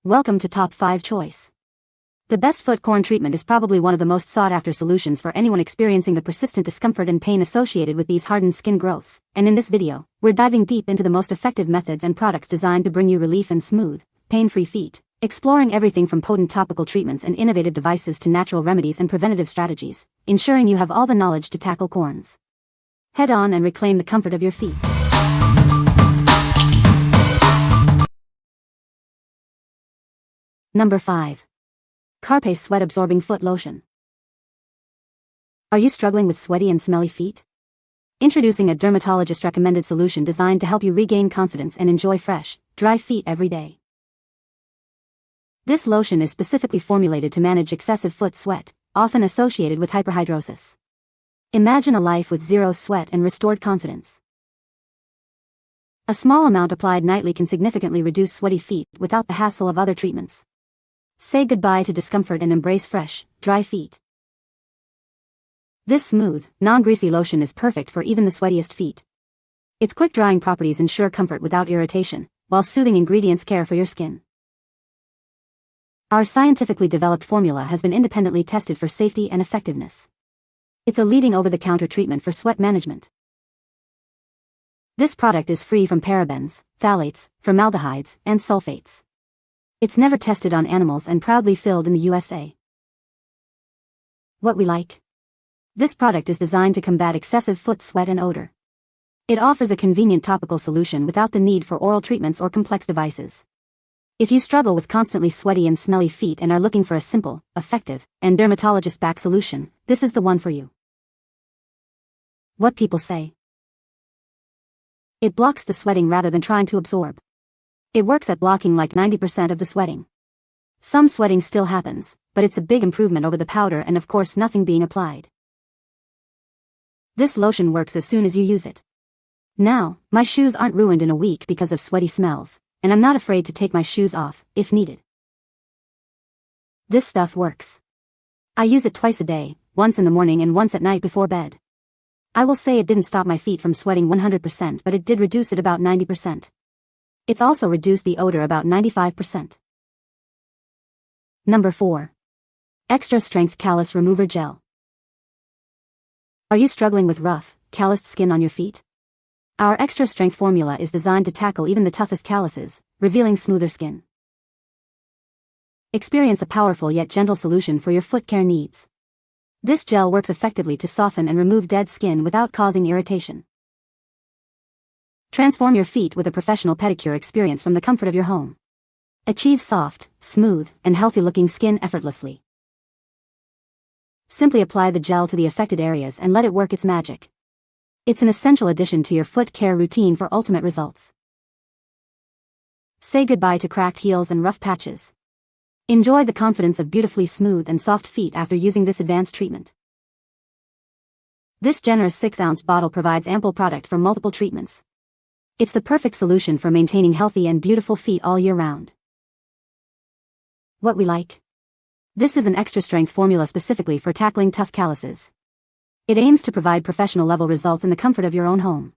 Welcome to Top 5 Choice. The best foot corn treatment is probably one of the most sought-after solutions for anyone experiencing the persistent discomfort and pain associated with these hardened skin growths, and in this video, we're diving deep into the most effective methods and products designed to bring you relief and smooth, pain-free feet, exploring everything from potent topical treatments and innovative devices to natural remedies and preventative strategies, ensuring you have all the knowledge to tackle corns. Head on and reclaim the comfort of your feet. Number 5. Carpe Sweat-Absorbing Foot Lotion. Are you struggling with sweaty and smelly feet? Introducing a dermatologist-recommended solution designed to help you regain confidence and enjoy fresh, dry feet every day. This lotion is specifically formulated to manage excessive foot sweat, often associated with hyperhidrosis. Imagine a life with zero sweat and restored confidence. A small amount applied nightly can significantly reduce sweaty feet without the hassle of other treatments. Say goodbye to discomfort and embrace fresh, dry feet. This smooth, non-greasy lotion is perfect for even the sweatiest feet. Its quick-drying properties ensure comfort without irritation, while soothing ingredients care for your skin. Our scientifically developed formula has been independently tested for safety and effectiveness. It's a leading over-the-counter treatment for sweat management. This product is free from parabens, phthalates, formaldehydes, and sulfates. It's never tested on animals and proudly filled in the USA. What we like? This product is designed to combat excessive foot sweat and odor. It offers a convenient topical solution without the need for oral treatments or complex devices. If you struggle with constantly sweaty and smelly feet and are looking for a simple, effective, and dermatologist-backed solution, this is the one for you. What people say? It blocks the sweating rather than trying to absorb. It works at blocking like 90% of the sweating. Some sweating still happens, but it's a big improvement over the powder and of course nothing being applied. This lotion works as soon as you use it. Now, my shoes aren't ruined in a week because of sweaty smells, and I'm not afraid to take my shoes off, if needed. This stuff works. I use it twice a day, once in the morning and once at night before bed. I will say it didn't stop my feet from sweating 100%, but it did reduce it about 90%. It's also reduced the odor about 95%. Number 4. Extra Strength Callus Remover Gel. Are you struggling with rough, calloused skin on your feet? Our extra strength formula is designed to tackle even the toughest calluses, revealing smoother skin. Experience a powerful yet gentle solution for your foot care needs. This gel works effectively to soften and remove dead skin without causing irritation. Transform your feet with a professional pedicure experience from the comfort of your home. Achieve soft, smooth, and healthy-looking skin effortlessly. Simply apply the gel to the affected areas and let it work its magic. It's an essential addition to your foot care routine for ultimate results. Say goodbye to cracked heels and rough patches. Enjoy the confidence of beautifully smooth and soft feet after using this advanced treatment. This generous 6-ounce bottle provides ample product for multiple treatments. It's the perfect solution for maintaining healthy and beautiful feet all year round. What we like? This is an extra strength formula specifically for tackling tough calluses. It aims to provide professional-level results in the comfort of your own home.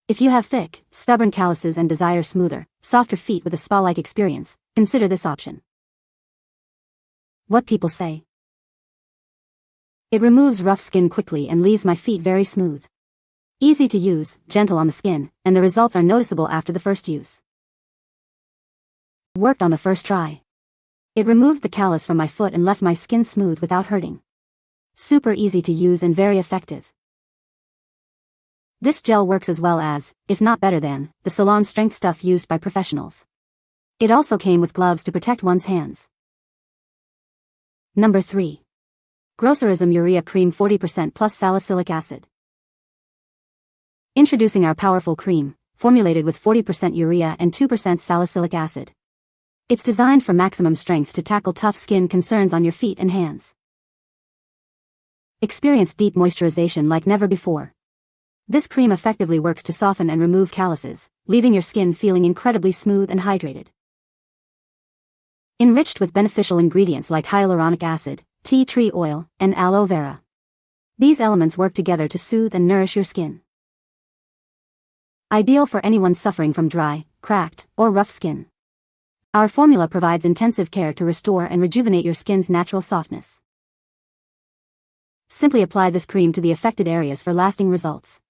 If you have thick, stubborn calluses and desire smoother, softer feet with a spa-like experience, consider this option. What people say? It removes rough skin quickly and leaves my feet very smooth. Easy to use, gentle on the skin, and the results are noticeable after the first use. Worked on the first try. It removed the callus from my foot and left my skin smooth without hurting. Super easy to use and very effective. This gel works as well as, if not better than, the salon strength stuff used by professionals. It also came with gloves to protect one's hands. Number 3. Grocerism Urea Cream 40% plus Salicylic Acid. Introducing our powerful cream, formulated with 40% urea and 2% salicylic acid. It's designed for maximum strength to tackle tough skin concerns on your feet and hands. Experience deep moisturization like never before. This cream effectively works to soften and remove calluses, leaving your skin feeling incredibly smooth and hydrated. Enriched with beneficial ingredients like hyaluronic acid, tea tree oil, and aloe vera. These elements work together to soothe and nourish your skin. Ideal for anyone suffering from dry, cracked, or rough skin. Our formula provides intensive care to restore and rejuvenate your skin's natural softness. Simply apply this cream to the affected areas for lasting results.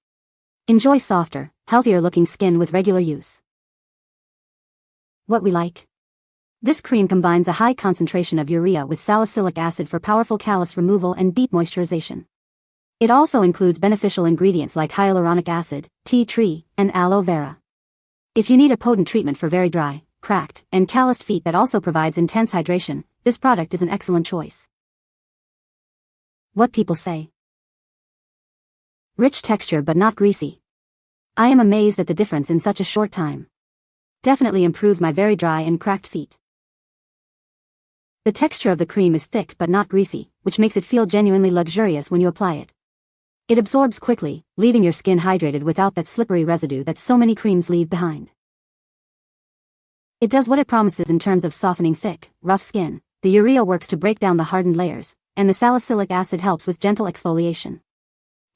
Enjoy softer, healthier-looking skin with regular use. What we like. This cream combines a high concentration of urea with salicylic acid for powerful callus removal and deep moisturization. It also includes beneficial ingredients like hyaluronic acid, tea tree, and aloe vera. If you need a potent treatment for very dry, cracked, and calloused feet that also provides intense hydration, this product is an excellent choice. What people say. Rich texture but not greasy. I am amazed at the difference in such a short time. Definitely improved my very dry and cracked feet. The texture of the cream is thick but not greasy, which makes it feel genuinely luxurious when you apply it. It absorbs quickly, leaving your skin hydrated without that slippery residue that so many creams leave behind. It does what it promises in terms of softening thick, rough skin. The urea works to break down the hardened layers, and the salicylic acid helps with gentle exfoliation.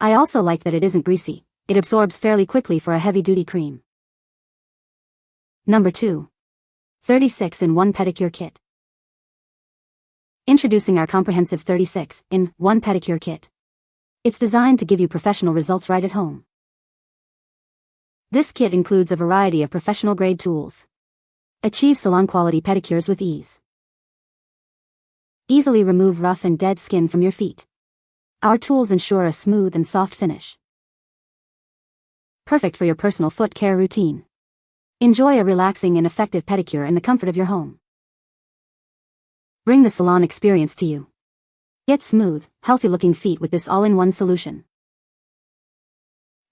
I also like that it isn't greasy. It absorbs fairly quickly for a heavy-duty cream. Number 2. 36-in-1 Pedicure Kit. Introducing our comprehensive 36-in-1 Pedicure Kit. It's designed to give you professional results right at home. This kit includes a variety of professional-grade tools. Achieve salon-quality pedicures with ease. Easily remove rough and dead skin from your feet. Our tools ensure a smooth and soft finish. Perfect for your personal foot care routine. Enjoy a relaxing and effective pedicure in the comfort of your home. Bring the salon experience to you. Get smooth, healthy-looking feet with this all-in-one solution.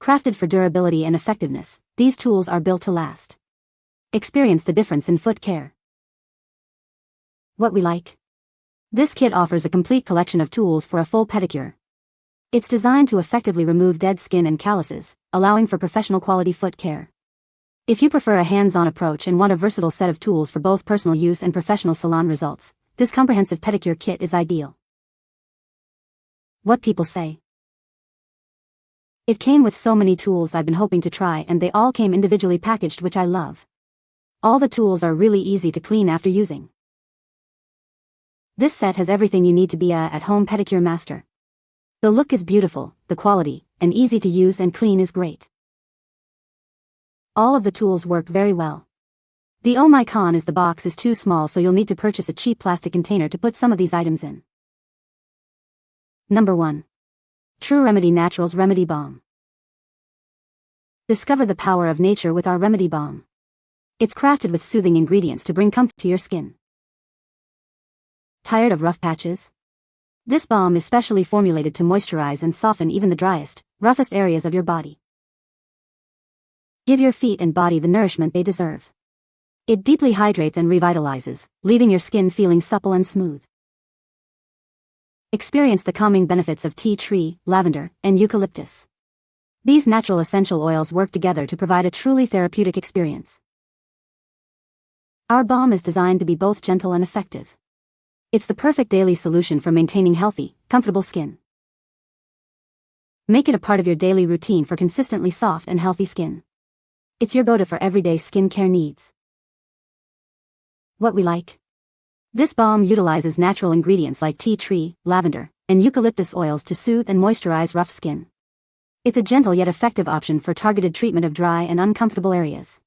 Crafted for durability and effectiveness, these tools are built to last. Experience the difference in foot care. What we like. This kit offers a complete collection of tools for a full pedicure. It's designed to effectively remove dead skin and calluses, allowing for professional quality foot care. If you prefer a hands-on approach and want a versatile set of tools for both personal use and professional salon results, this comprehensive pedicure kit is ideal. What people say. It came with so many tools I've been hoping to try, and they all came individually packaged, which I love. All the tools are really easy to clean after using. This set has everything you need to be a at-home pedicure master. The look is beautiful, the quality, and easy to use and clean is great. All of the tools work very well. The only con is the box is too small, so you'll need to purchase a cheap plastic container to put some of these items in. Number 1. Truremedy Naturals Remedy Balm. Discover the power of nature with our Remedy Balm. It's crafted with soothing ingredients to bring comfort to your skin. Tired of rough patches? This balm is specially formulated to moisturize and soften even the driest, roughest areas of your body. Give your feet and body the nourishment they deserve. It deeply hydrates and revitalizes, leaving your skin feeling supple and smooth. Experience the calming benefits of tea tree, lavender, and eucalyptus. These natural essential oils work together to provide a truly therapeutic experience. Our balm is designed to be both gentle and effective. It's the perfect daily solution for maintaining healthy, comfortable skin. Make it a part of your daily routine for consistently soft and healthy skin. It's your go-to for everyday skincare needs. What we like. This balm utilizes natural ingredients like tea tree, lavender, and eucalyptus oils to soothe and moisturize rough skin. It's a gentle yet effective option for targeted treatment of dry and uncomfortable areas.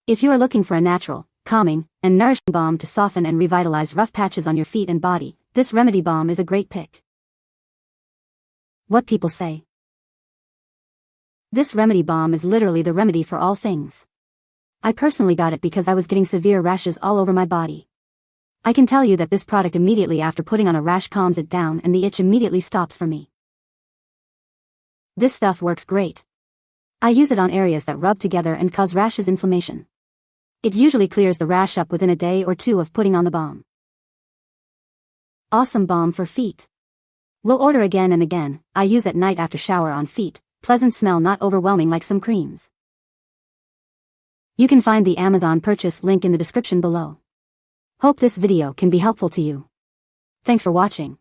If you are looking for a natural, calming, and nourishing balm to soften and revitalize rough patches on your feet and body, this Remedy Balm is a great pick. What people say. This Remedy Balm is literally the remedy for all things. I personally got it because I was getting severe rashes all over my body. I can tell you that this product immediately after putting on a rash calms it down and the itch immediately stops for me. This stuff works great. I use it on areas that rub together and cause rashes inflammation. It usually clears the rash up within a day or two of putting on the balm. Awesome balm for feet. Will order again and again. I use at night after shower on feet. Pleasant smell, not overwhelming like some creams. You can find the Amazon purchase link in the description below. Hope this video can be helpful to you. Thanks for watching.